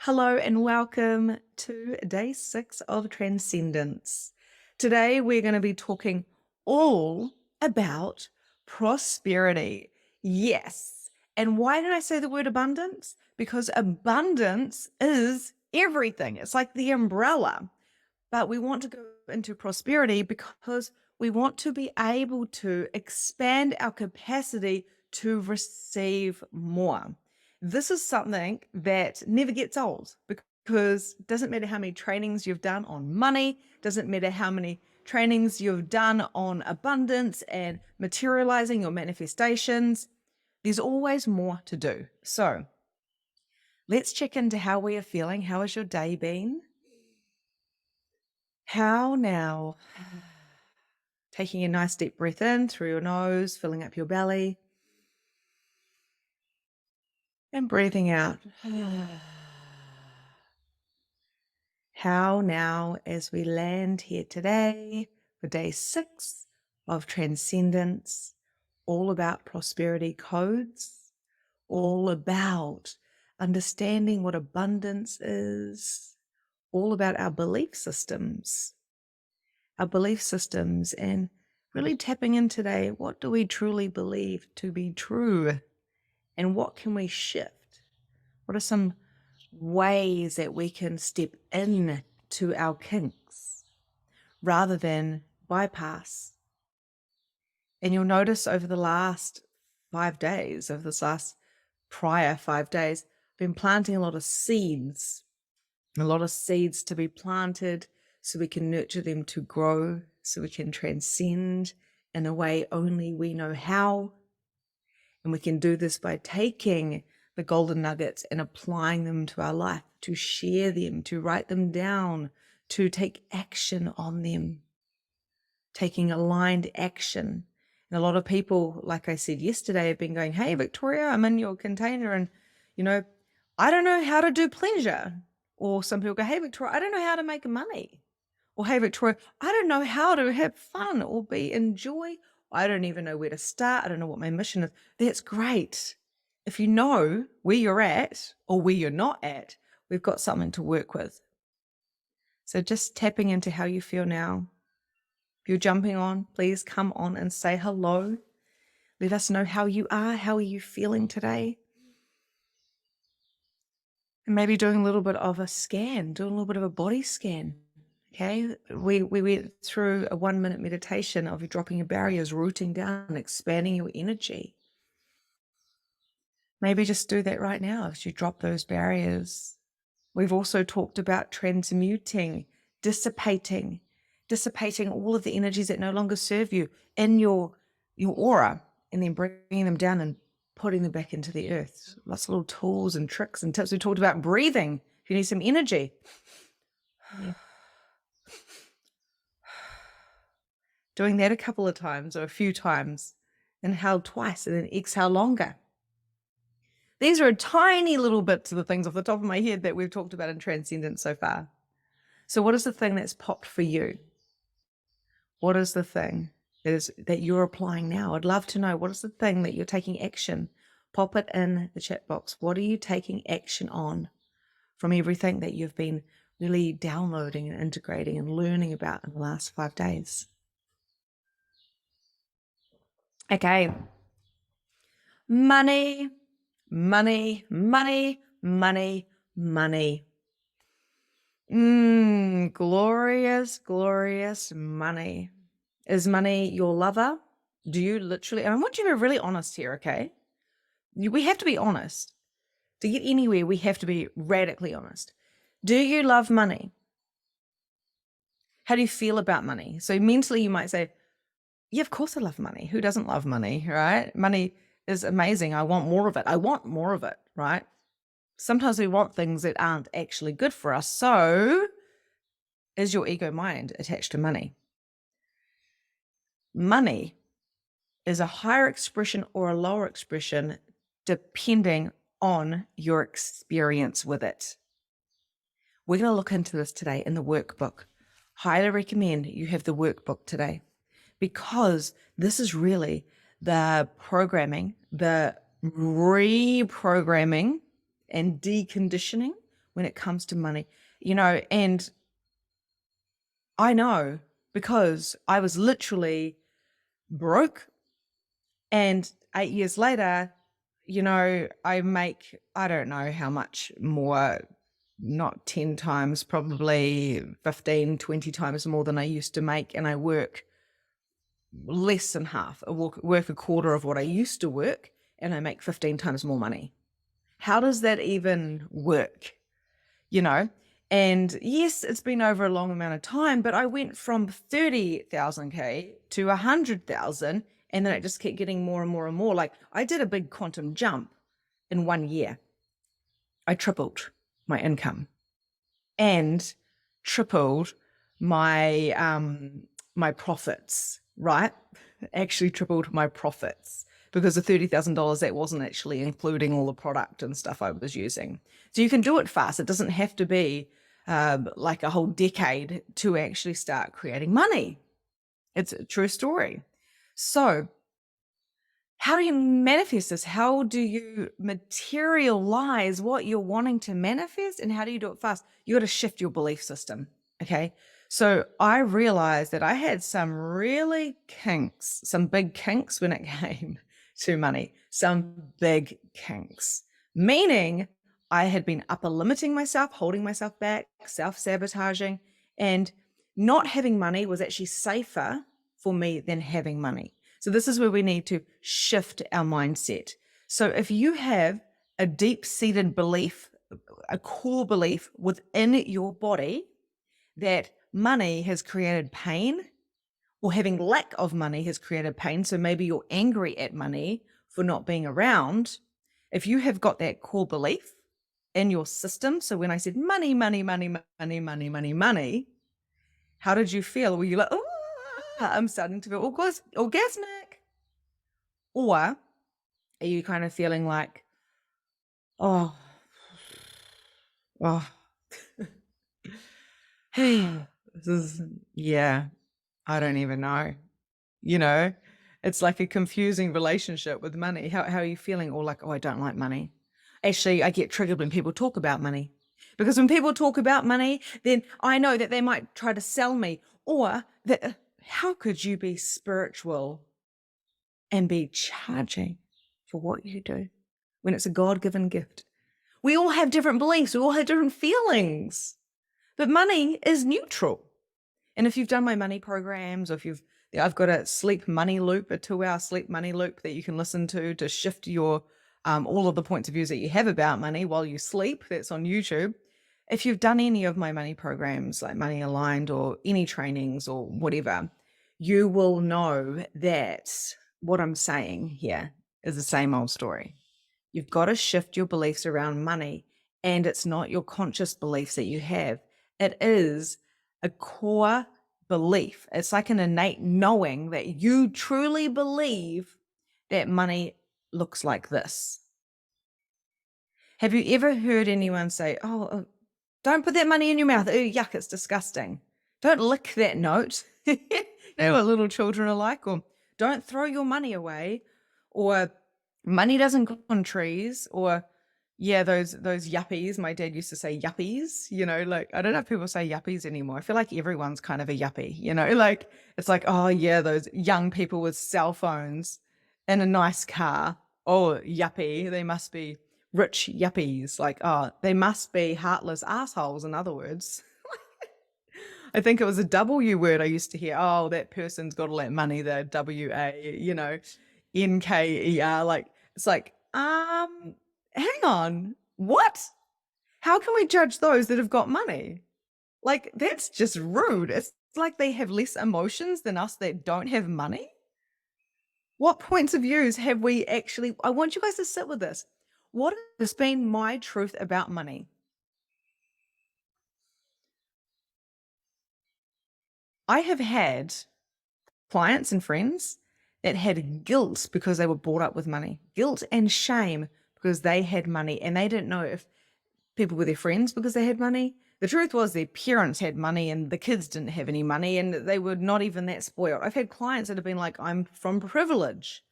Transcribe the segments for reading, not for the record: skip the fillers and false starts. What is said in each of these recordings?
Hello and welcome to day 6 of Transcendence. Today we're going to be talking all about prosperity. Yes. And why did I say the word abundance? Because abundance is everything. It's like the umbrella. But we want to go into prosperity because we want to be able to expand our capacity to receive more. This is something that never gets old because it doesn't matter how many trainings you've done on money, doesn't matter how many trainings you've done on abundance and materializing your manifestations, there's always more to do. So let's check into how we are feeling. How has your day been? How now? Taking a nice deep breath in through your nose, filling up your belly, and breathing out. How now as we land here today for day 6 of Transcendence, all about prosperity codes, all about understanding what abundance is, all about our belief systems, and really tapping in today, what do we truly believe to be true and what can we shift? What are some ways that we can step in to our kinks rather than bypass? And you'll notice over the last 5 days, over this last prior 5 days, I've been planting a lot of seeds to be planted so we can nurture them to grow, so we can transcend in a way only we know how. And we can do this by taking the golden nuggets and applying them to our life, to share them, to write them down, to take action on them, taking aligned action. And a lot of people, like I said yesterday, have been going, hey, Victoria, I'm in your container and, I don't know how to do pleasure. Or some people go, hey, Victoria, I don't know how to make money. Or, hey, Victoria, I don't know how to have fun or be in joy. I don't even know where to start. I don't know what my mission is. That's great. If you know where you're at or where you're not at, we've got something to work with. So just tapping into how you feel now. If you're jumping on, please come on and say hello. Let us know how you are. How are you feeling today? And maybe doing a little bit of a scan, doing a little bit of a body scan. Okay, we went through a 1-minute meditation of you dropping your barriers, rooting down, expanding your energy. Maybe just do that right now as you drop those barriers. We've also talked about transmuting, dissipating all of the energies that no longer serve you in your aura, and then bringing them down and putting them back into the earth. Lots of little tools and tricks and tips. We talked about breathing. If you need some energy. Yeah. Doing that a couple of times or a few times. Inhale twice and then exhale longer. These are tiny little bits of the things off the top of my head that we've talked about in Transcendence so far. So what is the thing that's popped for you? What is the thing that you're applying now? I'd love to know, what is the thing that you're taking action? Pop it in the chat box. What are you taking action on from everything that you've been really downloading and integrating and learning about in the last 5 days? Okay. Money, money, money, money, money. Glorious, glorious money. Is money your lover? Do you literally, and I want you to be really honest here, okay? We have to be honest. To get anywhere, we have to be radically honest. Do you love money? How do you feel about money? So mentally, you might say, yeah, of course I love money. Who doesn't love money, right? Money is amazing. I want more of it. I want more of it, right? Sometimes we want things that aren't actually good for us. So is your ego mind attached to money? Money is a higher expression or a lower expression depending on your experience with it. We're going to look into this today in the workbook. Highly recommend you have the workbook today, because this is really the programming, the reprogramming and deconditioning when it comes to money, and I know because I was literally broke, and 8 years later, I make, I don't know how much more, not 10 times, probably 15, 20 times more than I used to make. And I work less than half, I work a quarter of what I used to work, and I make 15 times more money. How does that even work? And yes, it's been over a long amount of time, but I went from 30,000K to 100,000, and then it just kept getting more and more and more. Like, I did a big quantum jump in 1 year. I tripled my income and tripled my my profits, right? Actually tripled my profits, because the $30,000, that wasn't actually including all the product and stuff I was using. So you can do it fast. It doesn't have to be like a whole decade to actually start creating money. It's a true story. So how do you manifest this? How do you materialize what you're wanting to manifest? And how do you do it fast? You got to shift your belief system. Okay. So I realized that I had some really kinks, some big kinks when it came to money, some big kinks, meaning I had been upper limiting myself, holding myself back, self-sabotaging, and not having money was actually safer for me than having money. So this is where we need to shift our mindset. So if you have a deep-seated belief, a core belief within your body that money has created pain, or having lack of money has created pain, so maybe you're angry at money for not being around. If you have got that core belief in your system, so when I said money, money, money, money, money, money, money, how did you feel? Were you like, oh, I'm starting to feel orgasmic? Or are you kind of feeling like, oh, hey, this is, yeah, I don't even know. It's like a confusing relationship with money. How are you feeling? Or like, oh, I don't like money. Actually, I get triggered when people talk about money, because when people talk about money, then I know that they might try to sell me, or that how could you be spiritual and be charging for what you do when it's a God-given gift? We all have different beliefs. We all have different feelings, but money is neutral. And if you've done my money programs, or if I've got a sleep money loop, a 2-hour sleep money loop that you can listen to shift your, all of the points of views that you have about money while you sleep. That's on YouTube. If you've done any of my money programs, like Money Aligned or any trainings or whatever, you will know that what I'm saying here is the same old story. You've got to shift your beliefs around money, and it's not your conscious beliefs that you have. It is a core belief. It's like an innate knowing that you truly believe that money looks like this. Have you ever heard anyone say, oh, don't put that money in your mouth. Ooh, yuck, it's disgusting. Don't lick that note. You know what little children are like? Or don't throw your money away. Or money doesn't grow on trees. Or yeah, those yuppies. My dad used to say yuppies, like, I don't know if people say yuppies anymore. I feel like everyone's kind of a yuppie, like, it's like, oh yeah, those young people with cell phones and a nice car. Oh, yuppie. They must be rich yuppies. Like, oh, they must be heartless assholes, in other words. I think it was a W word I used to hear. Oh, that person's got all that money, they're WA, NKER. Like, it's like, hang on, what? How can we judge those that have got money? Like, that's just rude. It's like they have less emotions than us that don't have money. What points of views have we actually? I want you guys to sit with this. What has been my truth about money? I have had clients and friends that had guilt because they were brought up with money, guilt and shame because they had money, and they didn't know if people were their friends because they had money. The truth was their parents had money and the kids didn't have any money, and they were not even that spoiled. I've had clients that have been like, I'm from privilege,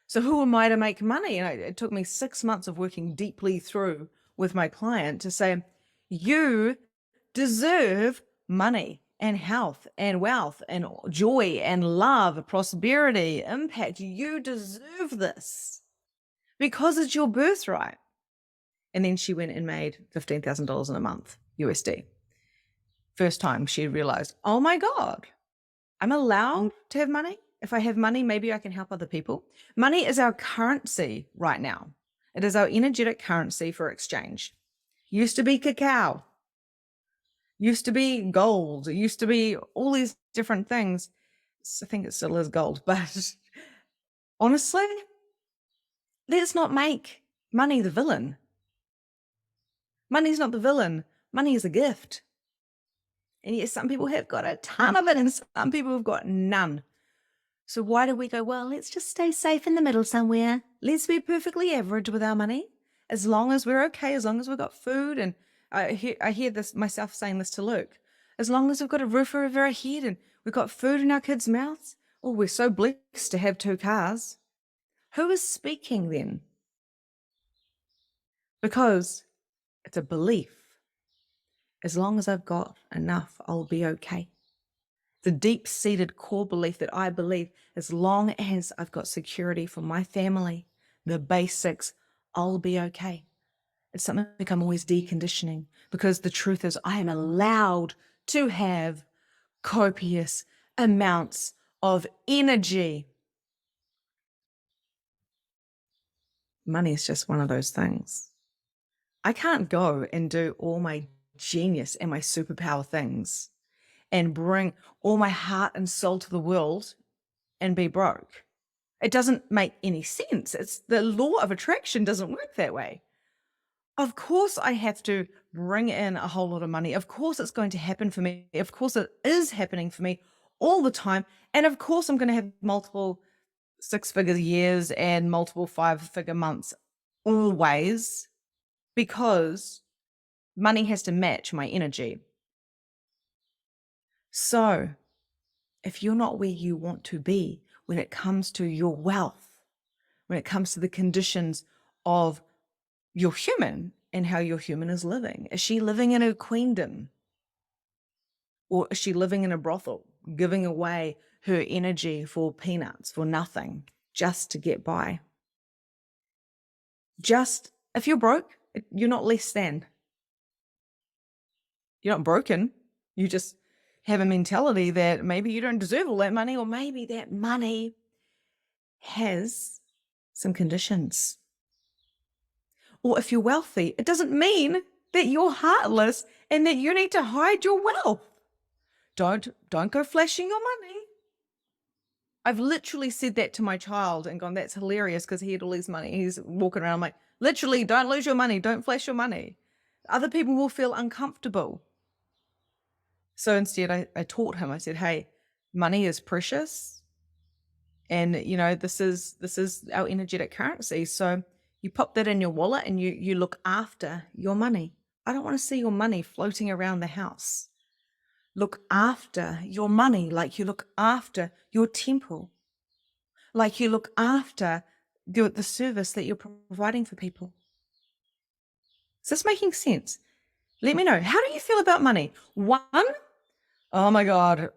so who am I to make money? And it took me 6 months of working deeply through with my client to say, You deserve money and health and wealth and joy and love, prosperity, impact. You deserve this because it's your birthright. And then she went and made $15,000 in a month, USD. First time she realized, oh my God, I'm allowed to have money. If I have money, maybe I can help other people. Money is our currency right now. It is our energetic currency for exchange. Used to be cacao. Used to be gold. It used to be all these different things. I think it still is gold. But honestly, let's not make money the villain. Money's not the villain. Money is a gift. And yes, some people have got a ton of it and some people have got none. So why do we go, well, let's just stay safe in the middle somewhere. Let's be perfectly average with our money. As long as we're okay, as long as we've got food. And I hear this myself saying this to Luke. As long as we've got a roof over our head and we've got food in our kids' mouths. Oh, we're so blessed to have 2 cars. Who is speaking then? Because it's a belief. As long as I've got enough, I'll be okay. The deep-seated core belief that I believe as long as I've got security for my family, the basics, I'll be okay. It's something I'm always deconditioning because the truth is I am allowed to have copious amounts of energy. Money is just one of those things. I can't go and do all my genius and my superpower things and bring all my heart and soul to the world and be broke. It doesn't make any sense. It's the law of attraction doesn't work that way. Of course, I have to bring in a whole lot of money. Of course, it's going to happen for me. Of course, it is happening for me all the time. And of course, I'm going to have multiple 6-figure years and multiple 5-figure months always, because money has to match my energy. So if you're not where you want to be when it comes to your wealth, when it comes to the conditions of your human and how your human is living, is she living in her queendom? Or is she living in a brothel, giving away her energy for peanuts, for nothing, just to get by? Just, if you're broke, you're not less than. You're not broken. You just have a mentality that maybe you don't deserve all that money, or maybe that money has some conditions. Or if you're wealthy, it doesn't mean that you're heartless and that you need to hide your wealth. Don't go flashing your money. I've literally said that to my child and gone, that's hilarious because he had all his money. He's walking around, I'm like, literally, don't lose your money. Don't flash your money. Other people will feel uncomfortable. So instead, I taught him, I said, hey, money is precious. And, you know, this is our energetic currency. So you pop that in your wallet and you look after your money. I don't want to see your money floating around the house. Look after your money like you look after your temple, like you look after the service that you're providing for people. Is this making sense? Let me know. How do you feel about money? 1, oh my God,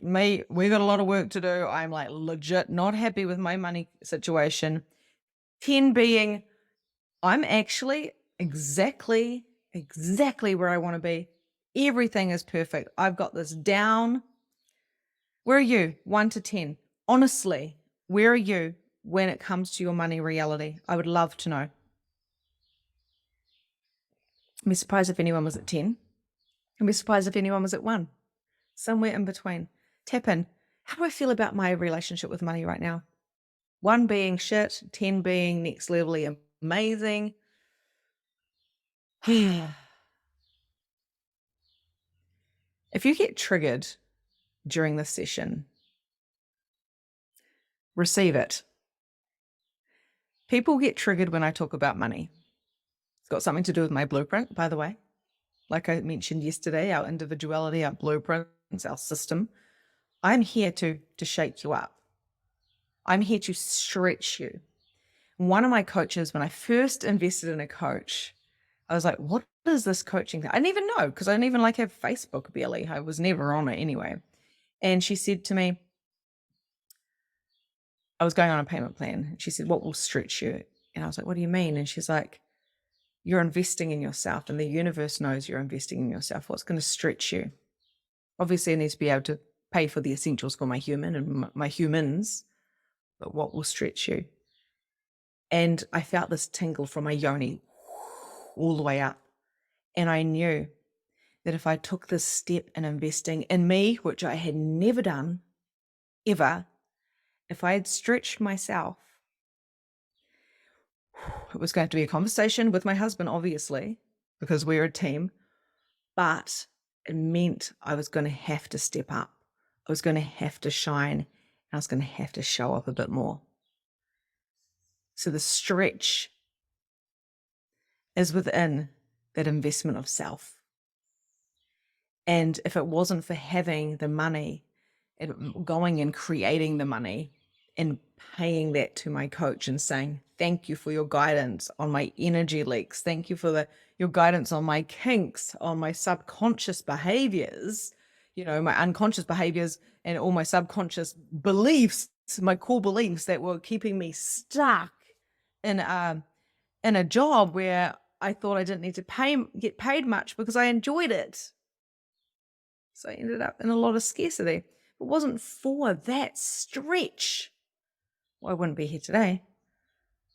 we got a lot of work to do. I'm like legit not happy with my money situation. 10 being, I'm actually exactly where I want to be. Everything is perfect. I've got this down. Where are you? 1 to 10. Honestly, where are you when it comes to your money reality? I would love to know. I'd be surprised if anyone was at 10. I'd be surprised if anyone was at 1. Somewhere in between. Tap in. How do I feel about my relationship with money right now? 1 being shit, 10 being next levelly amazing. If you get triggered during this session, receive it. People get triggered when I talk about money. It's got something to do with my blueprint, by the way. Like I mentioned yesterday, our individuality, our blueprints, our system. I'm here to shake you up. I'm here to stretch you. One of my coaches, when I first invested in a coach, I was like, what is this coaching thing? I didn't even know, because I didn't even like have Facebook barely. I was never on it anyway. And she said to me, I was going on a payment plan. She said, what will stretch you? And I was like, what do you mean? And she's like, you're investing in yourself, and the universe knows you're investing in yourself. What's going to stretch you? Obviously, I need to be able to pay for the essentials for my human and my humans, but what will stretch you? And I felt this tingle from my yoni all the way up. And I knew that if I took this step in investing in me, which I had never done ever, if I had stretched myself, it was going to be a conversation with my husband, obviously, because we're a team, but it meant I was going to have to step up. I was going to have to shine. And I was going to have to show up a bit more. So the stretch is within that investment of self. And if it wasn't for having the money, going and creating the money and paying that to my coach and saying, thank you for your guidance on my energy leaks. Thank you for your guidance on my kinks, on my subconscious behaviors, my unconscious behaviors and all my subconscious beliefs, my core beliefs that were keeping me stuck in a job where I thought I didn't need to get paid much because I enjoyed it. So I ended up in a lot of scarcity. If it wasn't for that stretch, well, I wouldn't be here today.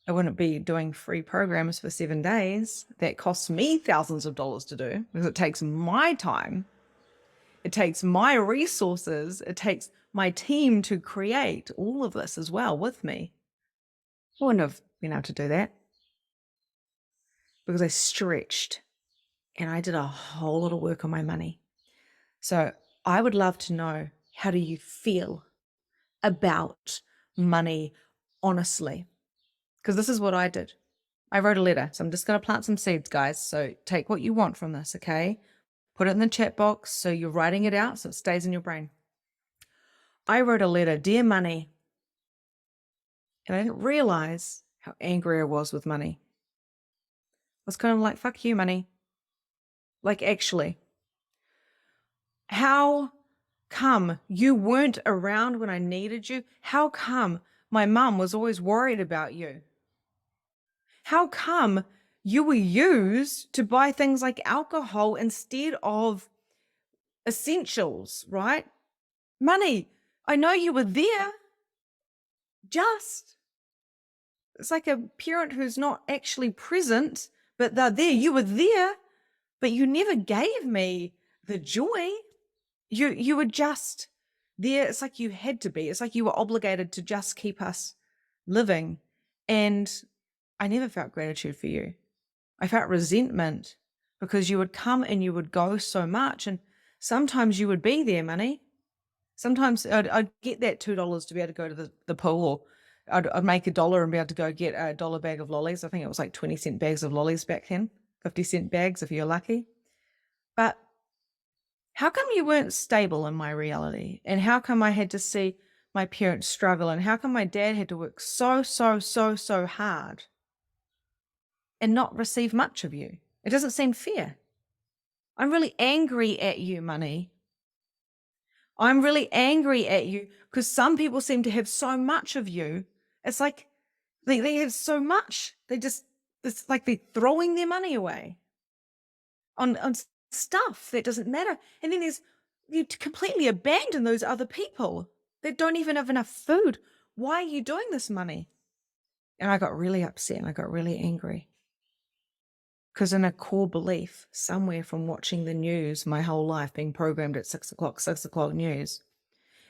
I wouldn't be doing free programs for 7 days that costs me thousands of dollars to do, because it takes my time. It takes my resources. It takes my team to create all of this as well with me. I wouldn't have been able to do that because I stretched and I did a whole lot of work on my money. So I would love to know, how do you feel about money honestly? Because this is what I did. I wrote a letter. So I'm just going to plant some seeds, guys. So take what you want from this, okay? Put it in the chat box so you're writing it out so it stays in your brain. I wrote a letter, dear money. And I didn't realize how angry I was with money. I was kind of like, fuck you, money. Like, actually. How come you weren't around when I needed you? How come my mum was always worried about you? How come you were used to buy things like alcohol instead of essentials, right? Money. I know you were there. It's like a parent who's not actually present, but they're there. You were there, but you never gave me the joy. You were just there. It's like you had to be. It's like you were obligated to just keep us living. And I never felt gratitude for you. I felt resentment because you would come and you would go so much. And sometimes you would be there, money. Sometimes I'd get that $2 to be able to go to the pool, or I'd make $1 and be able to go get a $1 bag of lollies. I think it was like 20-cent bags of lollies back then, 50-cent bags if you're lucky. But how come you weren't stable in my reality? And how come I had to see my parents struggle? And how come my dad had to work so hard and not receive much of you? It doesn't seem fair. I'm really angry at you, money. I'm really angry at you because some people seem to have so much of you. It's like they have so much. It's like they're throwing their money away on stuff that doesn't matter. And then you completely abandon those other people that don't even have enough food. Why are you doing this, money? And I got really upset and I got really angry. Because in a core belief, somewhere from watching the news my whole life, being programmed at 6 o'clock news,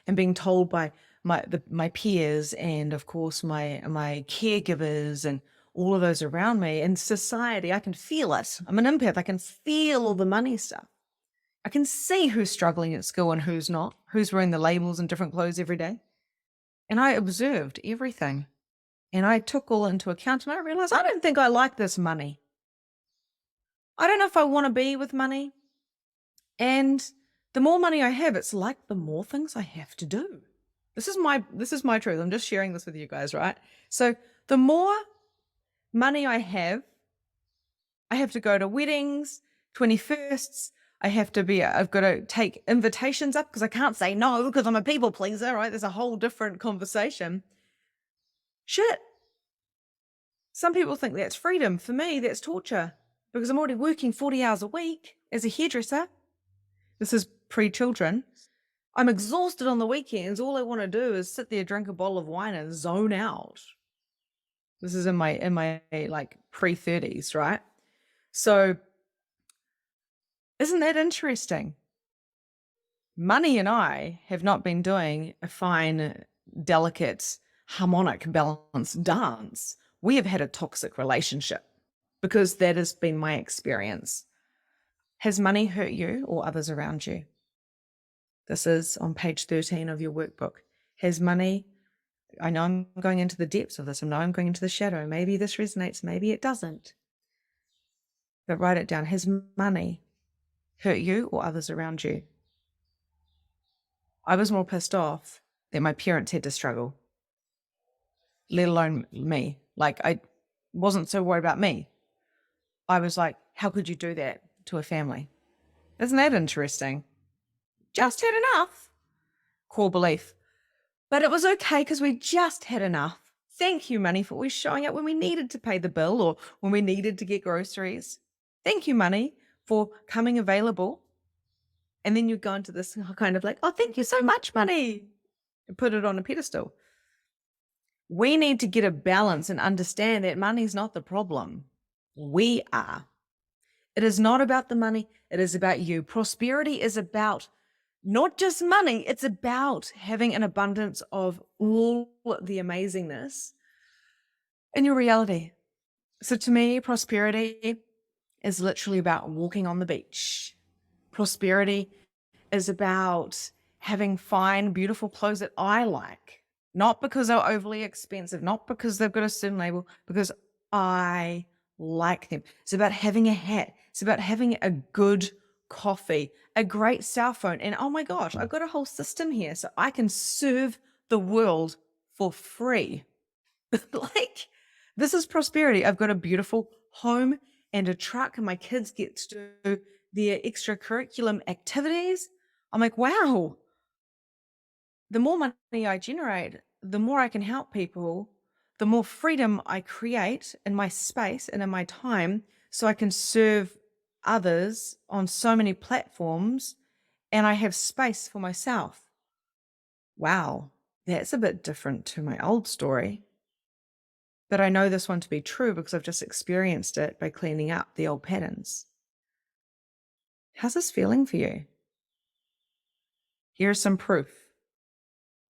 and being told by my peers and of course my caregivers and all of those around me and society, I can feel it. I'm an empath. I can feel all the money stuff. I can see who's struggling at school and who's not, who's wearing the labels and different clothes every day. And I observed everything. And I took all into account and I realized I don't think I like this money. I don't know if I want to be with money. And the more money I have, it's like the more things I have to do. This is my truth. I'm just sharing this with you guys, right? So the more money I have to go to weddings, 21sts, I've got to take invitations up because I can't say no because I'm a people pleaser, right? There's a whole different conversation. Shit. Some people think that's freedom. For me, that's torture because I'm already working 40 hours a week as a hairdresser. This is pre-children. I'm exhausted on the weekends. All I want to do is sit there, drink a bottle of wine and zone out. This is in my like pre-30s, right? So isn't that interesting? Money and I have not been doing a fine, delicate, harmonic, balanced dance. We have had a toxic relationship because that has been my experience. Has money hurt you or others around you? This is on page 13 of your workbook. Has money, I know I'm going into the depths of this. I know I'm going into the shadow. Maybe this resonates, maybe it doesn't. But write it down. Has money hurt you or others around you? I was more pissed off that my parents had to struggle, let alone me. Like, I wasn't so worried about me. I was like, how could you do that to a family? Isn't that interesting? Just had enough. Core belief. But it was okay because we just had enough. Thank you, money, for always showing up when we needed to pay the bill or when we needed to get groceries. Thank you, money, for coming available. And then you go into this kind of like, oh, thank you so much, money, and put it on a pedestal. We need to get a balance and understand that money's not the problem. We are. It is not about the money. It is about you. Prosperity is about not just money. It's about having an abundance of all the amazingness in your reality. So to me, prosperity is literally about walking on the beach. Prosperity is about having fine, beautiful clothes that I like, not because they're overly expensive, not because they've got a certain label, because I like them. It's about having a hat. It's about having a good coffee, a great cell phone. And oh my gosh, I've got a whole system here so I can serve the world for free. Like, this is prosperity. I've got a beautiful home and a truck, and my kids get to do their extracurriculum activities. I'm like, wow, the more money I generate, the more I can help people, the more freedom I create in my space and in my time so I can serve others on so many platforms, and I have space for myself. Wow, that's a bit different to my old story. But I know this one to be true because I've just experienced it by cleaning up the old patterns. How's this feeling for you? Here's some proof.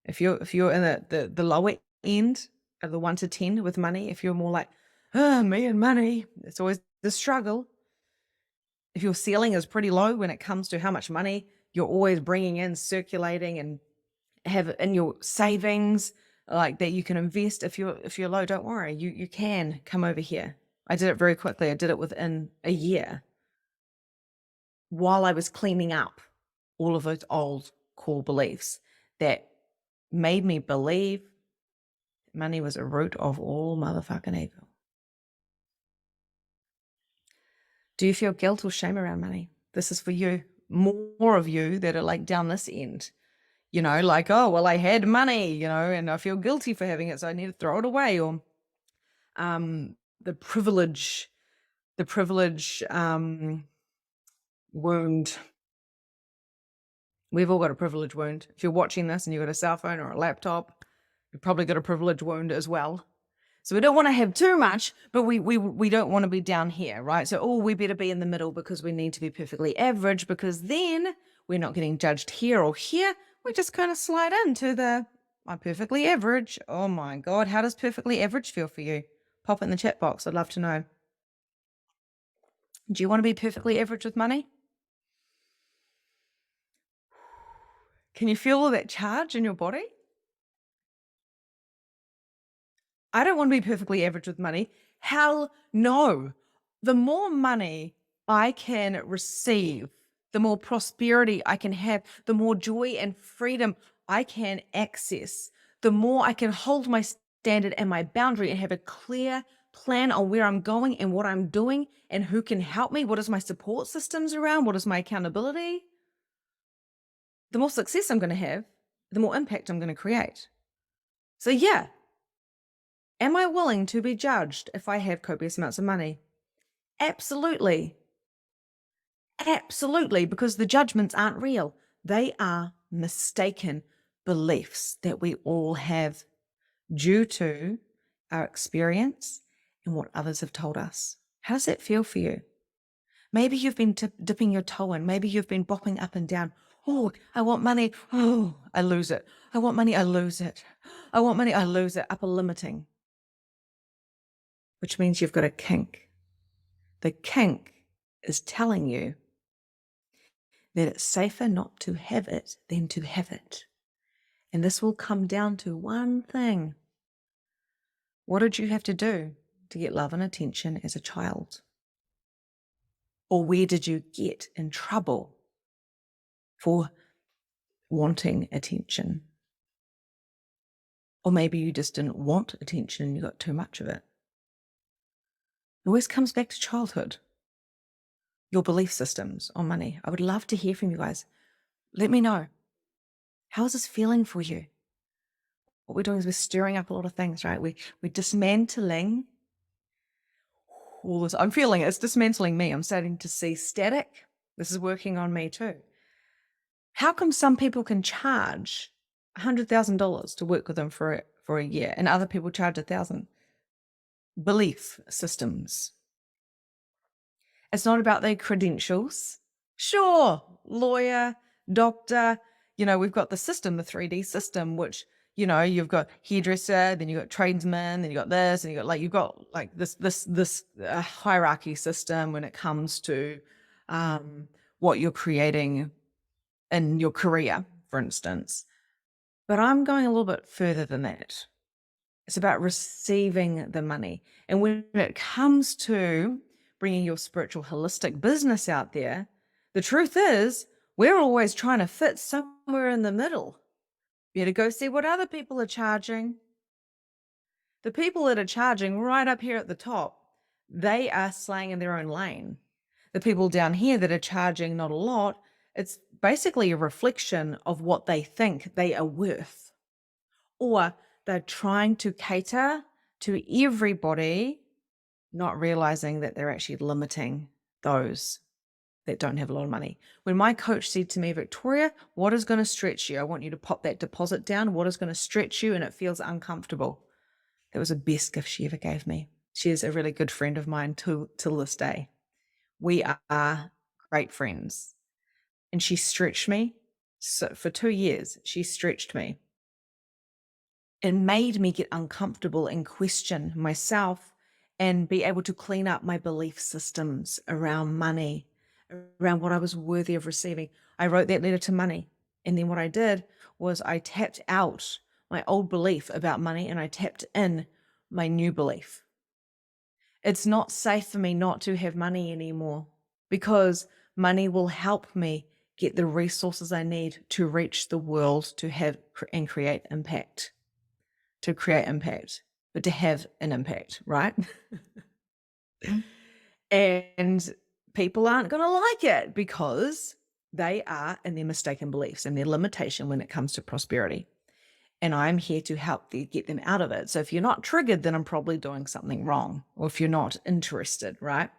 If you're in the lower end of the 1 to 10 with money, if you're more like, me and money, it's always the struggle. If your ceiling is pretty low when it comes to how much money you're always bringing in, circulating, and have in your savings, like that you can invest. If you're low, don't worry, you can come over here. I did it very quickly. I did it within a year while I was cleaning up all of those old core beliefs that made me believe money was a root of all motherfucking evil. Do you feel guilt or shame around money? This is for you. More of you that are like down this end. You know, like, oh, well, I had money, you know, and I feel guilty for having it, so I need to throw it away. Or the privilege wound. We've all got a privilege wound. If you're watching this and you've got a cell phone or a laptop, you've probably got a privilege wound as well. So we don't want to have too much, but we don't want to be down here, right? So, we better be in the middle because we need to be perfectly average, because then we're not getting judged here or here. We just kind of slide into I'm perfectly average. Oh my God, how does perfectly average feel for you? Pop it in the chat box. I'd love to know. Do you want to be perfectly average with money? Can you feel all that charge in your body? I don't want to be perfectly average with money. Hell no. The more money I can receive, the more prosperity I can have, the more joy and freedom I can access, the more I can hold my standard and my boundary and have a clear plan on where I'm going and what I'm doing and who can help me, what is my support systems around, what is my accountability, the more success I'm going to have, the more impact I'm going to create. So yeah, am I willing to be judged if I have copious amounts of money? Absolutely. Absolutely, because the judgments aren't real. They are mistaken beliefs that we all have due to our experience and what others have told us. How does that feel for you? Maybe you've been dipping your toe in. Maybe you've been bopping up and down. Oh, I want money. Oh, I lose it. I want money. I lose it. I want money. I lose it. Upper limiting, which means you've got a kink. The kink is telling you that it's safer not to have it than to have it. And this will come down to one thing. What did you have to do to get love and attention as a child? Or where did you get in trouble for wanting attention? Or maybe you just didn't want attention and you got too much of it. It always comes back to childhood. Your belief systems on money. I would love to hear from you guys. Let me know. How is this feeling for you? What we're doing is we're stirring up a lot of things, right? We're dismantling all this. I'm feeling it. It's dismantling me. I'm starting to see static. This is working on me too. How come some people can charge $100,000 to work with them for a year and other people charge $1,000? Belief systems. It's not about their credentials. Sure, lawyer, doctor, we've got the system, the 3D system, which, you've got hairdresser, then you've got tradesman, then you've got this, and you've got this hierarchy system when it comes to what you're creating in your career, for instance. But I'm going a little bit further than that. It's about receiving the money. And when it comes to bringing your spiritual holistic business out there, the truth is we're always trying to fit somewhere in the middle. You to go see what other people are charging. The people that are charging right up here at the top, they are slaying in their own lane. The people down here that are charging not a lot, it's basically a reflection of what they think they are worth. Or they're trying to cater to everybody, not realizing that they're actually limiting those that don't have a lot of money. When my coach said to me, Victoria, what is going to stretch you? I want you to pop that deposit down. What is going to stretch you? And it feels uncomfortable. That was the best gift she ever gave me. She is a really good friend of mine till this day. We are great friends. And she stretched me. So for 2 years, she stretched me. It made me get uncomfortable and question myself and be able to clean up my belief systems around money, around what I was worthy of receiving. I wrote that letter to money. And then what I did was I tapped out my old belief about money and I tapped in my new belief. It's not safe for me not to have money anymore because money will help me get the resources I need to reach the world to have and create impact. To create impact, but to have an impact, right? And people aren't going to like it because they are in their mistaken beliefs and their limitation when it comes to prosperity. And I'm here to help get them out of it. So if you're not triggered, then I'm probably doing something wrong, or if you're not interested, right?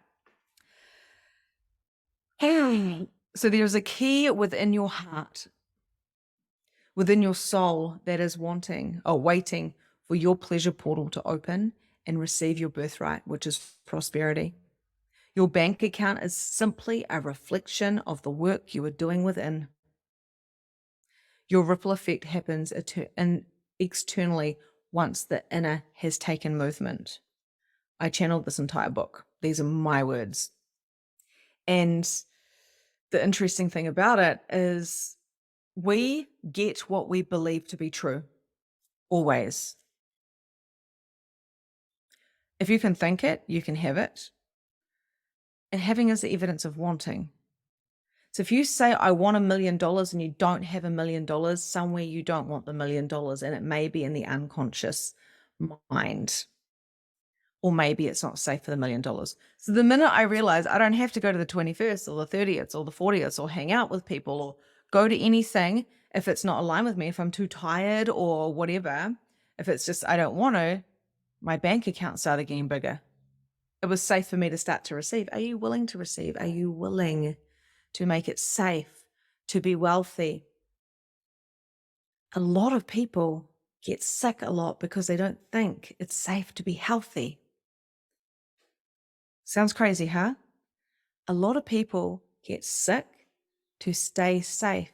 So there's a key within your heart, within your soul that is waiting for your pleasure portal to open and receive your birthright, which is prosperity. Your bank account is simply a reflection of the work you are doing within. Your ripple effect happens externally once the inner has taken movement. I channeled this entire book. These are my words. And the interesting thing about it is we get what we believe to be true, always. If you can think it, you can have it. And having is the evidence of wanting. So if you say, I want $1 million and you don't have $1 million, somewhere you don't want the $1 million, and it may be in the unconscious mind. or maybe it's not safe for the $1 million. So the minute I realize I don't have to go to the 21st or the 30th or the 40th or hang out with people or go to anything if it's not aligned with me, if I'm too tired or whatever, if it's just I don't want to, my bank account started getting bigger. It was safe for me to start to receive. Are you willing to receive? Are you willing to make it safe to be wealthy? A lot of people get sick a lot because they don't think it's safe to be healthy. Sounds crazy, huh? A lot of people get sick to stay safe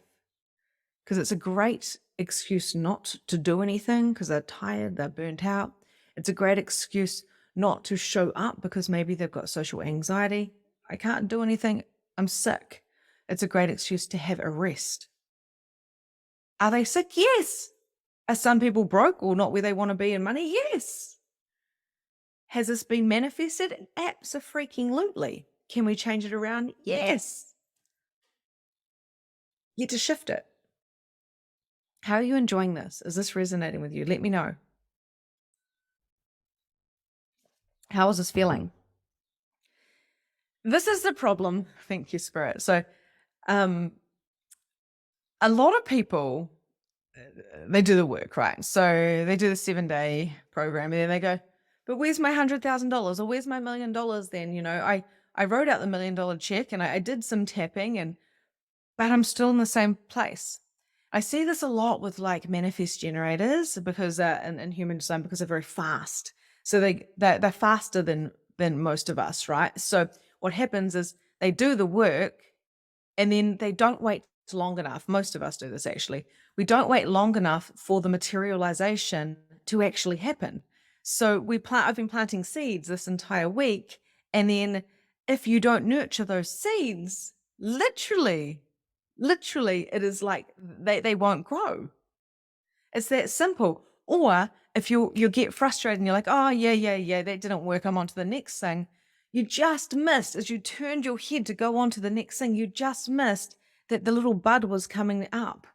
because it's a great excuse not to do anything because they're tired, they're burnt out. It's a great excuse not to show up because maybe they've got social anxiety. I can't do anything. I'm sick. It's a great excuse to have a rest. Are they sick? Yes. Are some people broke or not where they want to be in money? Yes. Has this been manifested? Abso-freaking-lutely. Can we change it around? Yes. Get to shift it. How are you enjoying this? Is this resonating with you? Let me know. How is this feeling? This is the problem. Thank you, Spirit. So, a lot of people, they do the work, right? So they do the 7-day program and then they go, but where's my $100,000 or where's my $1 million then? You know, I wrote out the $1 million check and I did some tapping but I'm still in the same place. I see this a lot with like manifest generators because in human design, because they're very fast. So they're faster than most of us, right? So what happens is they do the work and then they don't wait long enough. Most of us do this actually. We don't wait long enough for the materialization to actually happen. So I've been planting seeds this entire week, and then if you don't nurture those seeds, literally, it is like they won't grow. It's that simple. Or if you get frustrated and you're like, oh yeah, that didn't work, I'm on to the next thing. You just missed, as you turned your head to go on to the next thing, you just missed that the little bud was coming up,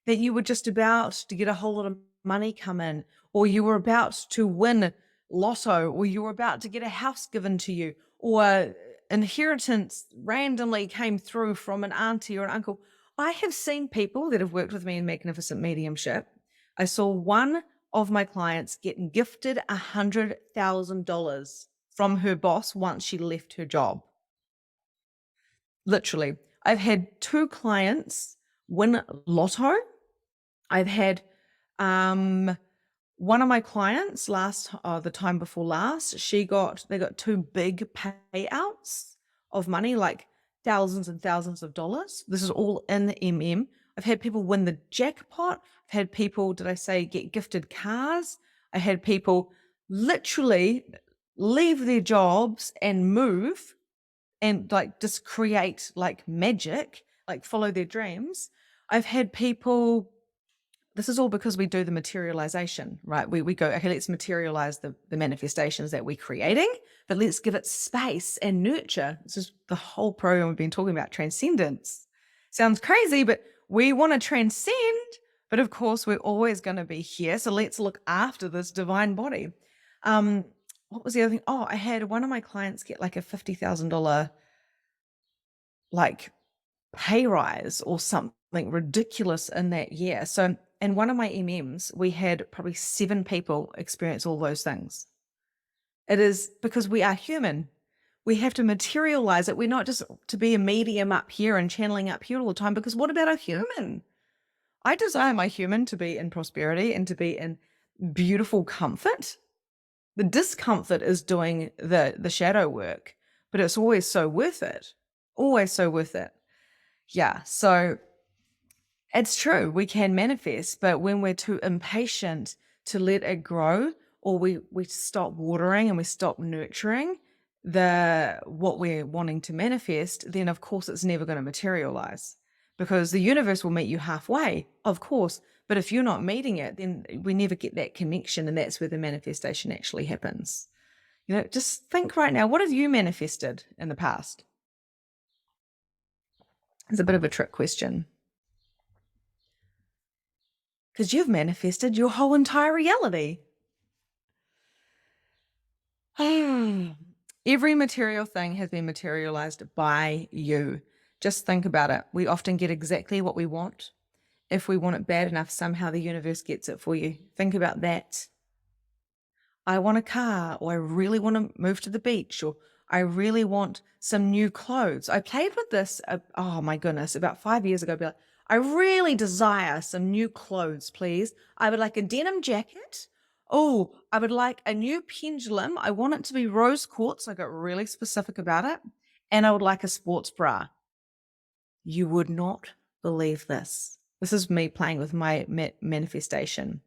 that you were just about to get a whole lot of money come in, or you were about to win lotto, or you were about to get a house given to you, or inheritance randomly came through from an auntie or an uncle. I have seen people that have worked with me in Magnificent Mediumship. I saw one of my clients get gifted $100,000 from her boss once she left her job. Literally. I've had 2 clients win lotto. I've had one of my clients the time before last, they got 2 big payouts of money, like thousands and thousands of dollars. This is all in MM. I've had people win the jackpot. I've had people, did I say, get gifted cars? I had people literally leave their jobs and move and like just create like magic, like follow their dreams. I've had people, this is all because we do the materialization, right? We go, okay, let's materialize the manifestations that we're creating, but let's give it space and nurture. This is the whole program we've been talking about, transcendence. Sounds crazy, but we want to transcend, but of course we're always going to be here. So let's look after this divine body. What was the other thing? Oh, I had one of my clients get like a $50,000 like pay rise or something ridiculous in that year. So in one of my MMs, we had probably 7 people experience all those things. It is because we are human. We have to materialize it. We're not just to be a medium up here and channeling up here all the time, because what about a human? I desire my human to be in prosperity and to be in beautiful comfort. The discomfort is doing the shadow work, but it's always so worth it. Always so worth it. Yeah. So it's true. We can manifest, but when we're too impatient to let it grow, or we stop watering and we stop nurturing what we're wanting to manifest, then of course it's never going to materialize, because the universe will meet you halfway, of course. But if you're not meeting it, then we never get that connection. And that's where the manifestation actually happens. You know, just think right now, what have you manifested in the past? It's a bit of a trick question, because you've manifested your whole entire reality. Every material thing has been materialized by you. Just think about it. We often get exactly what we want. If we want it bad enough, somehow the universe gets it for you. Think about that. I want a car, or I really want to move to the beach, or I really want some new clothes. I played with this, oh my goodness, about 5 years ago. Be like, I really desire some new clothes, please. I would like a denim jacket. Oh, I would like a new pendulum. I want it to be rose quartz. I got really specific about it. And I would like a sports bra. You would not believe this. This is me playing with my manifestation.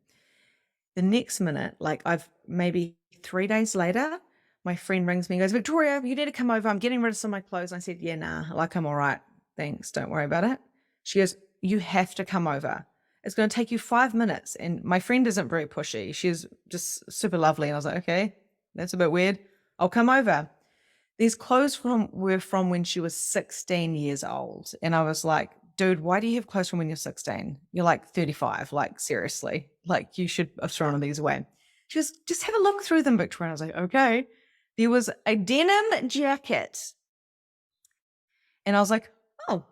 The next minute, like I've maybe 3 days later, my friend rings me and goes, Victoria, you need to come over. I'm getting rid of some of my clothes. And I said, yeah, nah, like I'm all right. Thanks. Don't worry about it. She goes, you have to come over. It's going to take you 5 minutes. And my friend isn't very pushy. She's just super lovely. And I was like, okay, that's a bit weird. I'll come over. These clothes were from when she was 16 years old. And I was like, dude, why do you have clothes from when you're 16? You're like 35. Like, seriously. Like, you should have thrown these away. She goes, just have a look through them, Victoria. I was like, okay. There was a denim jacket. And I was like, oh,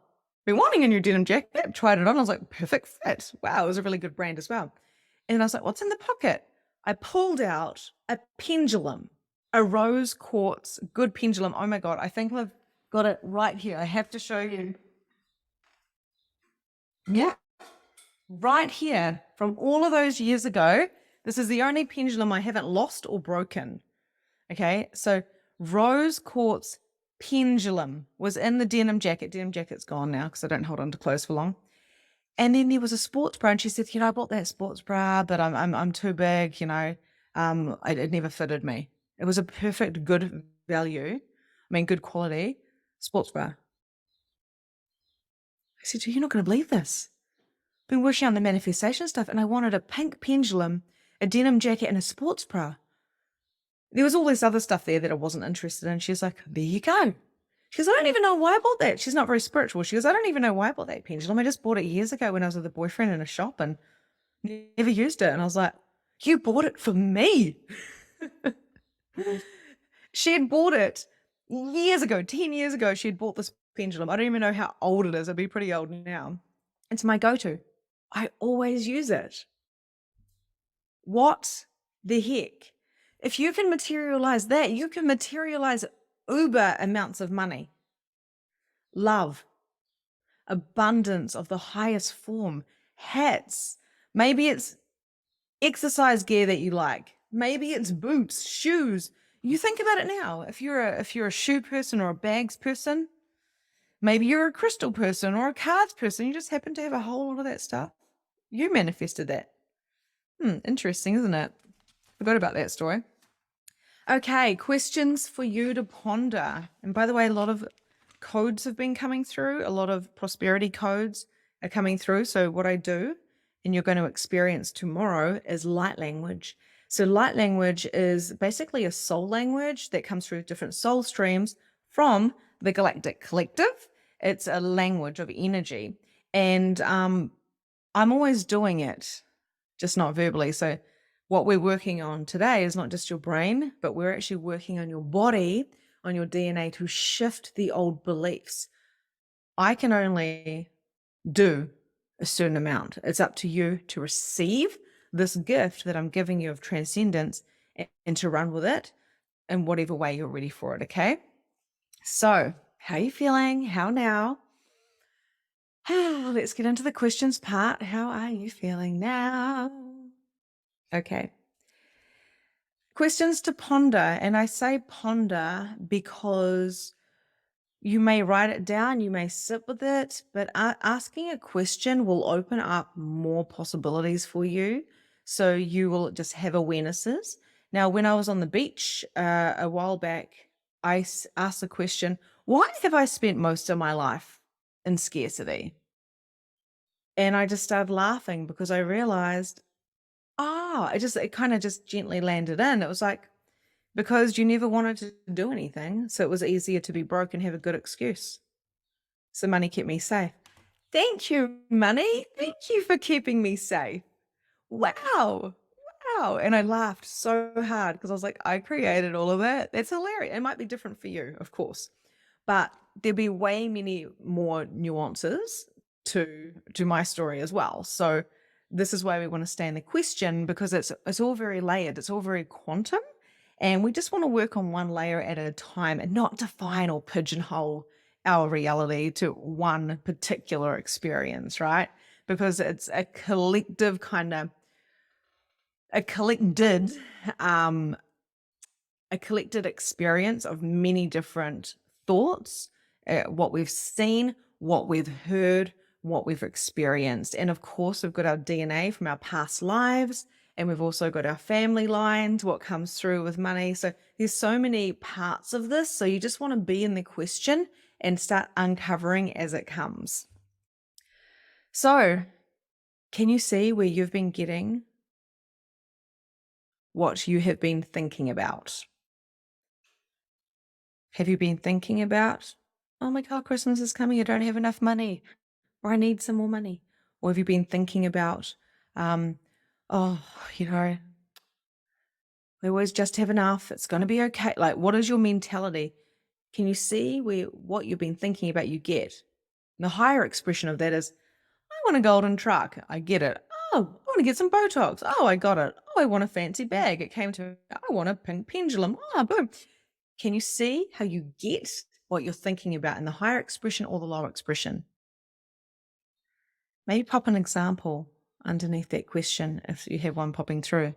been wanting a new denim jacket. Tried it on. I was like, perfect fit. Wow, it was a really good brand as well. And I was like, what's in the pocket? I pulled out a pendulum, a rose quartz, good pendulum. Oh my God, I think I've got it right here. I have to show you. Yeah, right here from all of those years ago. This is the only pendulum I haven't lost or broken. Okay, so rose quartz pendulum was in the denim jacket. Denim jacket's gone now because I don't hold on to clothes for long. And then there was a sports bra, and she said, I bought that sports bra, but I'm too big, it never fitted me. It was a perfect, good value. I mean, good quality sports bra. I said, you're not going to believe this. I've been working on the manifestation stuff, and I wanted a pink pendulum, a denim jacket, and a sports bra. There was all this other stuff there that I wasn't interested in. She's like, there you go. She goes, I don't even know why I bought that. She's not very spiritual. She goes, I don't even know why I bought that pendulum. I just bought it years ago when I was with a boyfriend in a shop and never used it. And I was like, you bought it for me. She had bought it years ago, 10 years ago. She had bought this pendulum. I don't even know how old it is. It'd be pretty old now. It's my go-to. I always use it. What the heck? If you can materialize that, you can materialize uber amounts of money, love, abundance of the highest form, hats. Maybe it's exercise gear that you like. Maybe it's boots, shoes. You think about it now. If you're a shoe person or a bags person, maybe you're a crystal person or a cards person. You just happen to have a whole lot of that stuff. You manifested that. Interesting, isn't it? Forgot about that story. Okay, questions for you to ponder. And by the way, a lot of codes have been coming through. A lot of prosperity codes are coming through. So what I do, and you're going to experience tomorrow, is light language. So light language is basically a soul language that comes through different soul streams from the galactic collective. It's a language of energy. And I'm always doing it, just not verbally. So what we're working on today is not just your brain, but we're actually working on your body, on your DNA to shift the old beliefs. I can only do a certain amount. It's up to you to receive this gift that I'm giving you of transcendence and to run with it in whatever way you're ready for it, okay? So, how are you feeling? How now? Let's get into the questions part. How are you feeling now? Okay. Questions to ponder. And I say ponder because you may write it down, you may sit with it, but asking a question will open up more possibilities for you. So you will just have awarenesses. Now, when I was on the beach a while back, I asked the question, why have I spent most of my life in scarcity? And I just started laughing because I realized, it kind of just gently landed in. It was like, because you never wanted to do anything. So it was easier to be broke and have a good excuse. So money kept me safe. Thank you, money. Thank you for keeping me safe. Wow. wow. And I laughed so hard because I was like, I created all of that. That's hilarious. It might be different for you, of course, but there'll be way many more nuances to my story as well. So this is why we want to stay in the question, because it's all very layered. It's all very quantum. And we just want to work on one layer at a time and not define or pigeonhole our reality to one particular experience, right? Because it's a collective kind of a collected um a collected experience of many different thoughts, what we've seen, what we've heard, what we've experienced. And of course, we've got our DNA from our past lives, and we've also got our family lines, what comes through with money. So there's so many parts of this. So you just want to be in the question and start uncovering as it comes. So can you see where you've been getting what you have been thinking about? Have you been thinking about, oh my God, Christmas is coming, I don't have enough money, or I need some more money? Or have you been thinking about, oh, you know, we always just have enough, it's going to be okay? Like, what is your mentality? Can you see where what you've been thinking about you get? The higher expression of that is, I want a golden truck. I get it. Oh, I want to get some Botox. Oh, I got it. Oh, I want a fancy bag. It came to, I want a pink pendulum. Oh, boom. Can you see how you get what you're thinking about in the higher expression or the lower expression? Maybe pop an example underneath that question if you have one popping through.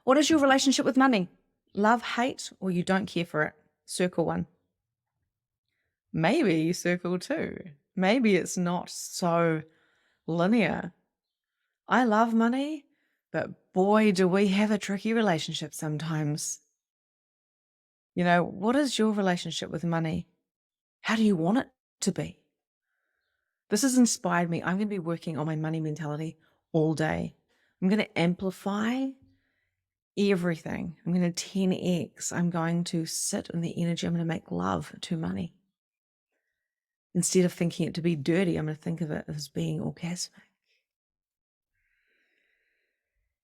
What is your relationship with money? Love, hate, or you don't care for it? Circle one. Maybe circle two. Maybe it's not so linear. I love money, but boy, do we have a tricky relationship sometimes. You know, what is your relationship with money? How do you want it to be? This has inspired me. I'm going to be working on my money mentality all day. I'm going to amplify everything. I'm going to 10x. I'm going to sit in the energy. I'm going to make love to money. Instead of thinking it to be dirty, I'm going to think of it as being orgasmic.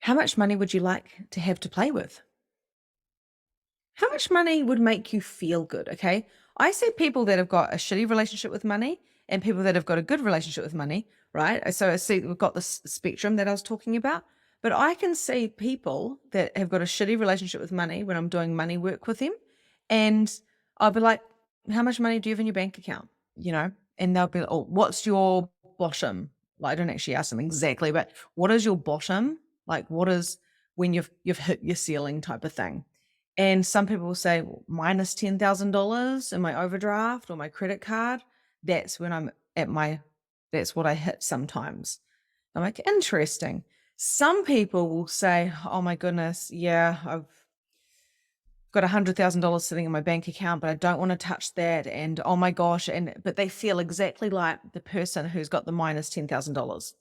How much money would you like to have to play with? How much money would make you feel good? Okay. I see people that have got a shitty relationship with money and people that have got a good relationship with money, right? So I see we've got this spectrum that I was talking about, but I can see people that have got a shitty relationship with money when I'm doing money work with them. And I'll be like, how much money do you have in your bank account? You know, and they'll be like, oh, what's your bottom? Like, I don't actually ask them exactly, but what is your bottom? Like, what is when you've hit your ceiling type of thing? And some people will say, well, minus $10,000 in my overdraft or my credit card. That's when I'm at that's what I hit sometimes. I'm like, interesting. Some people will say, oh my goodness, yeah, I've got $100,000 sitting in my bank account, but I don't want to touch that. And oh my gosh. But they feel exactly like the person who's got the minus $10,000.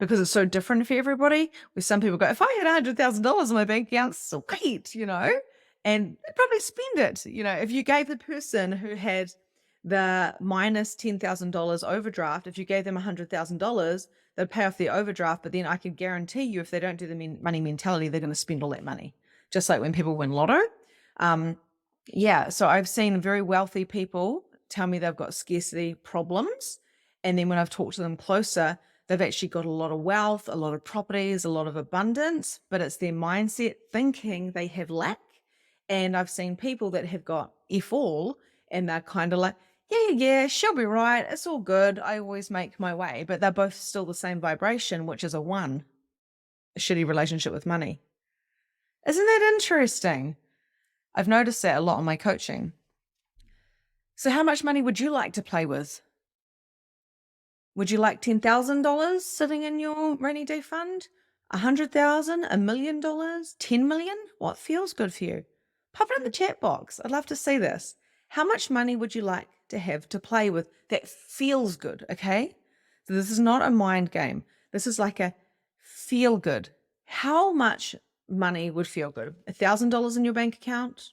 Because it's so different for everybody, where some people go, if I had $100,000 in my bank account, sweet, you know, and they'd probably spend it. You know, if you gave the person who had the minus $10,000 overdraft, if you gave them $100,000, they'd pay off their overdraft. But then I could guarantee you, if they don't do the money mentality, they're going to spend all that money. Just like when people win lotto. Yeah, so I've seen very wealthy people tell me they've got scarcity problems. And then when I've talked to them closer, they've actually got a lot of wealth, a lot of properties, a lot of abundance, but it's their mindset thinking they have lack. And I've seen people that have got F all, and they're kind of like, yeah, she'll be right. It's all good. I always make my way. But they're both still the same vibration, which is a one, a shitty relationship with money. Isn't that interesting? I've noticed that a lot in my coaching. So how much money would you like to play with? Would you like $10,000 sitting in your rainy day fund? 100,000, $1,000,000, 10 million? What feels good for you? Pop it in the chat box. I'd love to see this. How much money would you like to have to play with that feels good? Okay. So this is not a mind game. This is like a feel good. How much money would feel good? $1,000 in your bank account?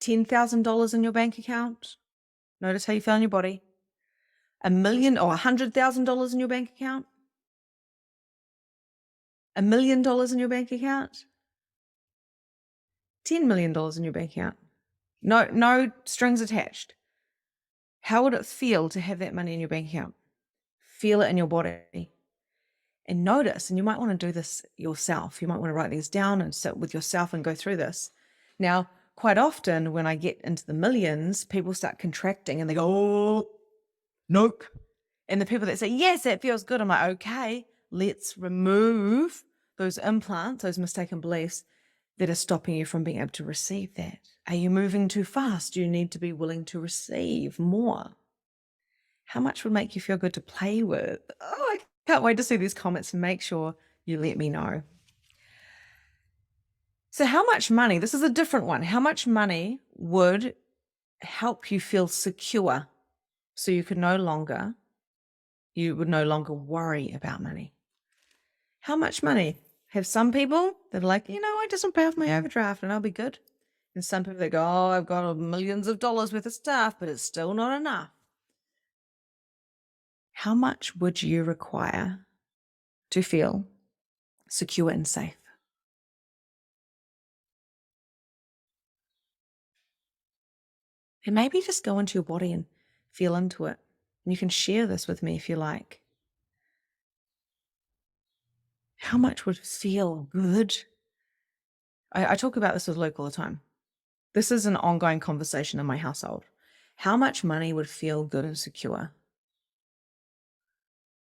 $10,000 in your bank account? Notice how you feel in your body. $1,000,000 or $100,000 in your bank account? $1 million in your bank account? $10 million in your bank account? No strings attached. How would it feel to have that money in your bank account? Feel it in your body. And notice, and you might want to do this yourself. You might want to write these down and sit with yourself and go through this. Now, quite often when I get into the millions, people start contracting and they go, oh, nope. And the people that say, yes, that feels good, I'm like, okay, let's remove those implants, those mistaken beliefs that are stopping you from being able to receive that. Are you moving too fast? You need to be willing to receive more. How much would make you feel good to play with? Oh, I can't wait to see these comments and make sure you let me know. So how much money, this is a different one. How much money would help you feel secure so you would no longer worry about money? How much money? Have some people that are like, I just want to pay off my overdraft and I'll be good. And some people that go, oh, I've got millions of dollars worth of stuff, but it's still not enough. How much would you require to feel secure and safe? And maybe just go into your body and feel into it. And you can share this with me if you like. How much would feel good? I talk about this with Luke all the time. This is an ongoing conversation in my household. How much money would feel good and secure?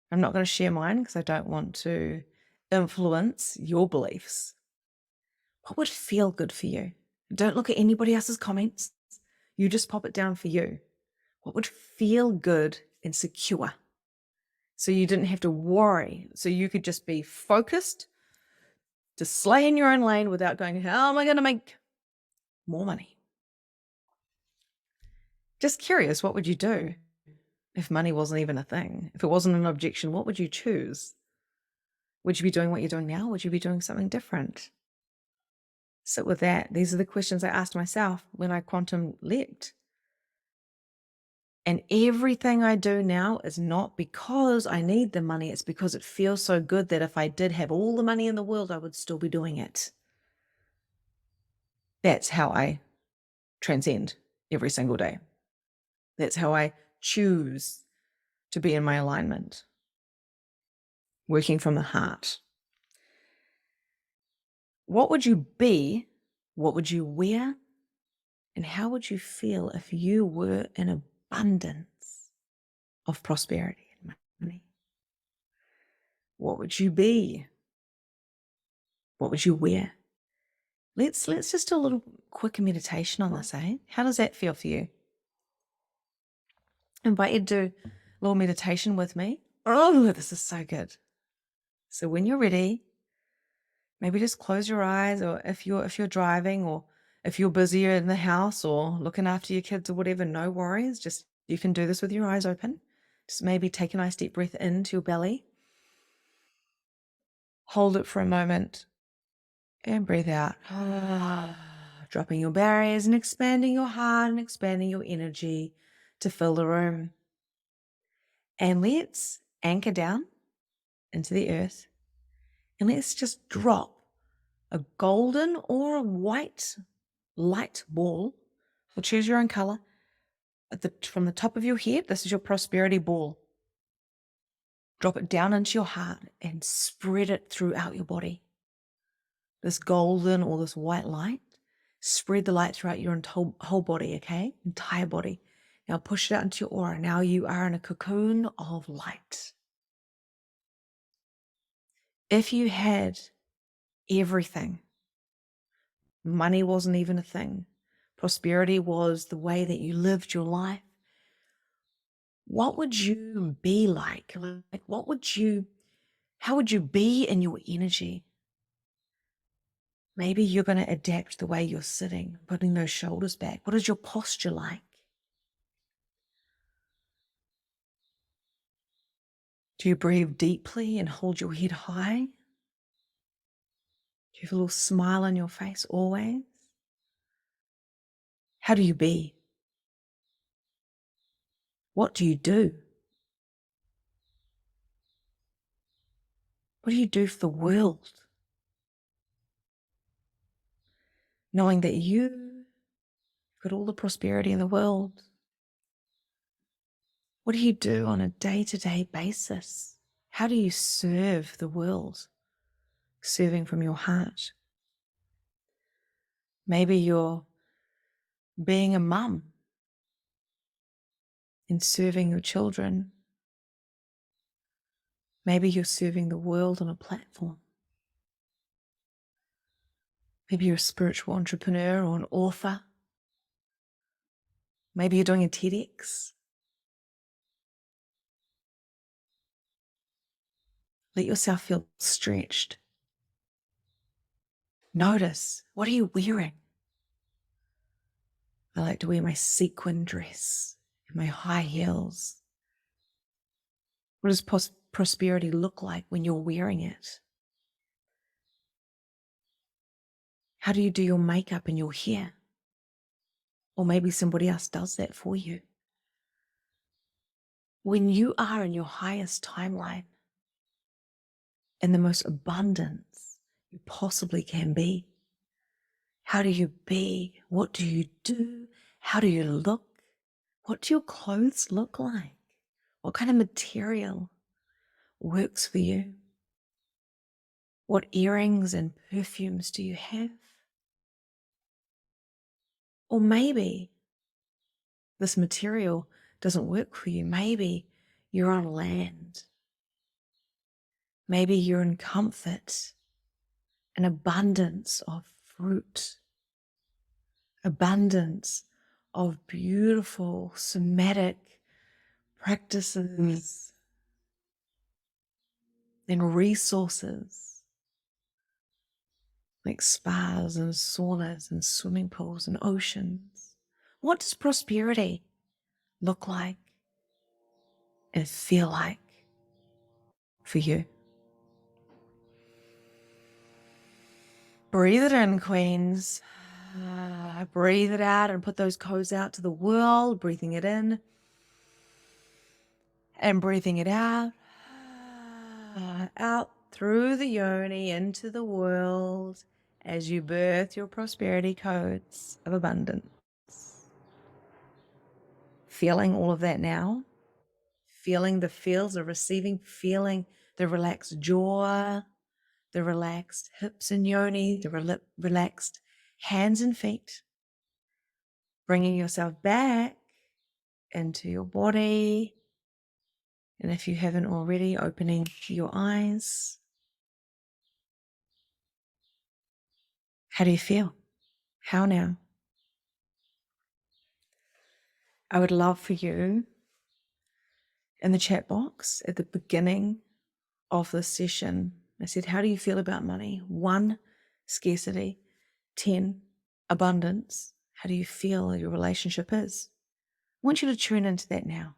I'm not going to share mine because I don't want to influence your beliefs. What would feel good for you? Don't look at anybody else's comments. You just pop it down for you. What would feel good and secure? So you didn't have to worry. So you could just be focused to slay in your own lane without going, how am I going to make more money? Just curious, what would you do if money wasn't even a thing? If it wasn't an objection, what would you choose? Would you be doing what you're doing now? Would you be doing something different? Sit with that. These are the questions I asked myself when I quantum leapt. And everything I do now is not because I need the money. It's because it feels so good that if I did have all the money in the world, I would still be doing it. That's how I transcend every single day. That's how I choose to be in my alignment, working from the heart. What would you be? What would you wear? And how would you feel if you were in abundance of prosperity and money? What would you be? What would you wear? Let's just do a little quick meditation on this, eh? How does that feel for you? I invite you to do a little meditation with me. Oh, this is so good. So when you're ready, maybe just close your eyes, or if you're driving, or if you're busy in the house or looking after your kids or whatever, no worries. Just you can do this with your eyes open. Just maybe take a nice deep breath into your belly. Hold it for a moment and breathe out. Dropping your barriers and expanding your heart and expanding your energy to fill the room. And let's anchor down into the earth, and let's just drop a golden or a white light ball, or choose your own color, from the top of your head. This is your prosperity ball. Drop it down into your heart and spread it throughout your body. This golden or this white light, spread the light throughout your whole body, okay? Entire body. Now push it out into your aura. Now you are in a cocoon of light. If you had everything, money wasn't even a thing, prosperity was the way that you lived your life, what would you be like? Like, how would you be in your energy? Maybe you're going to adapt the way you're sitting, putting those shoulders back. What is your posture like? Do you breathe deeply and hold your head high? Do you have a little smile on your face always? How do you be? What do you do? What do you do for the world? knowing that you've got all the prosperity in the world. What do you do on a day-to-day basis? How do you serve the world? Serving from your heart. Maybe you're being a mum and serving your children. Maybe you're serving the world on a platform. Maybe you're a spiritual entrepreneur or an author. Maybe you're doing a TEDx. Let yourself feel stretched. Notice, what are you wearing? I like to wear my sequin dress and my high heels. What does prosperity look like when you're wearing it? How do you do your makeup and your hair? Or maybe somebody else does that for you. When you are in your highest timeline, in the most abundance you possibly can be, how do you be? What do you do? How do you look? What do your clothes look like? What kind of material works for you? What earrings and perfumes do you have? Or maybe this material doesn't work for you. Maybe you're on land. Maybe you're in comfort, an abundance of fruit, abundance of beautiful somatic practices and resources like spas and saunas and swimming pools and oceans. What does prosperity look like and feel like for you? Breathe it in, queens. Breathe it out and put those codes out to the world, breathing it in and breathing it out. Out through the yoni into the world as you birth your prosperity codes of abundance. Feeling all of that now. Feeling the feels of receiving, feeling the relaxed jaw, the relaxed hips and yoni, the relaxed hands and feet. Bringing yourself back into your body. And if you haven't already, opening your eyes. How do you feel? How now? I would love for you in the chat box at the beginning of this session. I said, how do you feel about money? 1, scarcity. 10, abundance. How do you feel your relationship is? I want you to tune into that now.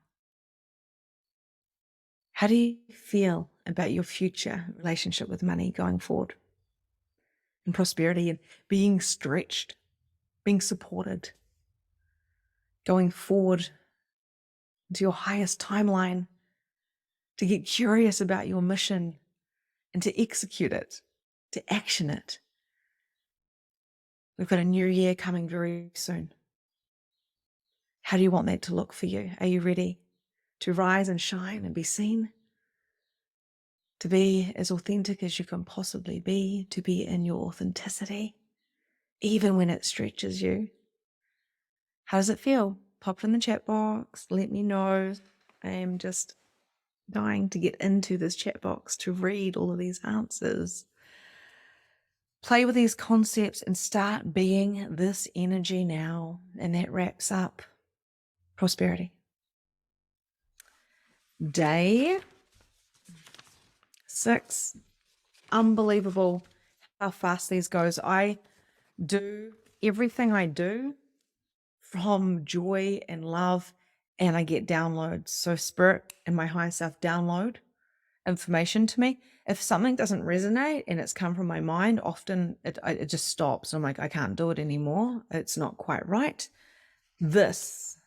How do you feel about your future relationship with money going forward? And prosperity and being stretched, being supported, going forward into your highest timeline to get curious about your mission and to execute it, to action it. We've got a new year coming very soon. How do you want that to look for you? Are you ready to rise and shine and be seen? To be as authentic as you can possibly be, to be in your authenticity, even when it stretches you. How does it feel? Pop it in the chat box. Let me know. I am just dying to get into this chat box to read all of these answers. Play with these concepts and start being this energy now. And that wraps up prosperity. Day 6. Unbelievable how fast these goes. I do everything I do from joy and love, and I get downloads. So spirit and my higher self download information to me. If something doesn't resonate and it's come from my mind, often it just stops. I'm like, I can't do it anymore. It's not quite right. This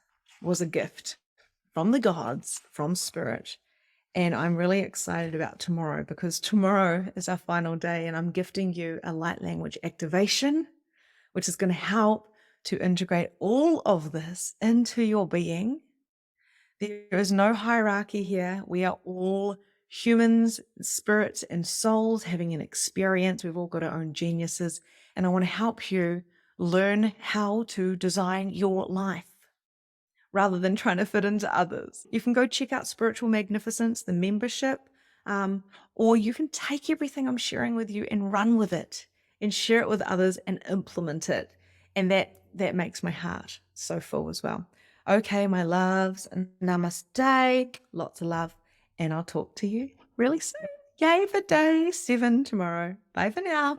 was a gift from the gods, from spirit. And I'm really excited about tomorrow because tomorrow is our final day and I'm gifting you a light language activation which is going to help to integrate all of this into your being. There is no hierarchy here. We are all humans, spirits, and souls having an experience. We've all got our own geniuses. And I want to help you learn how to design your life rather than trying to fit into others. You can go check out Spiritual Magnificence, the membership, or you can take everything I'm sharing with you and run with it and share it with others and implement it. And that makes my heart so full as well. Okay, my loves, namaste, lots of love, and I'll talk to you really soon. Yay for day 7 tomorrow. Bye for now.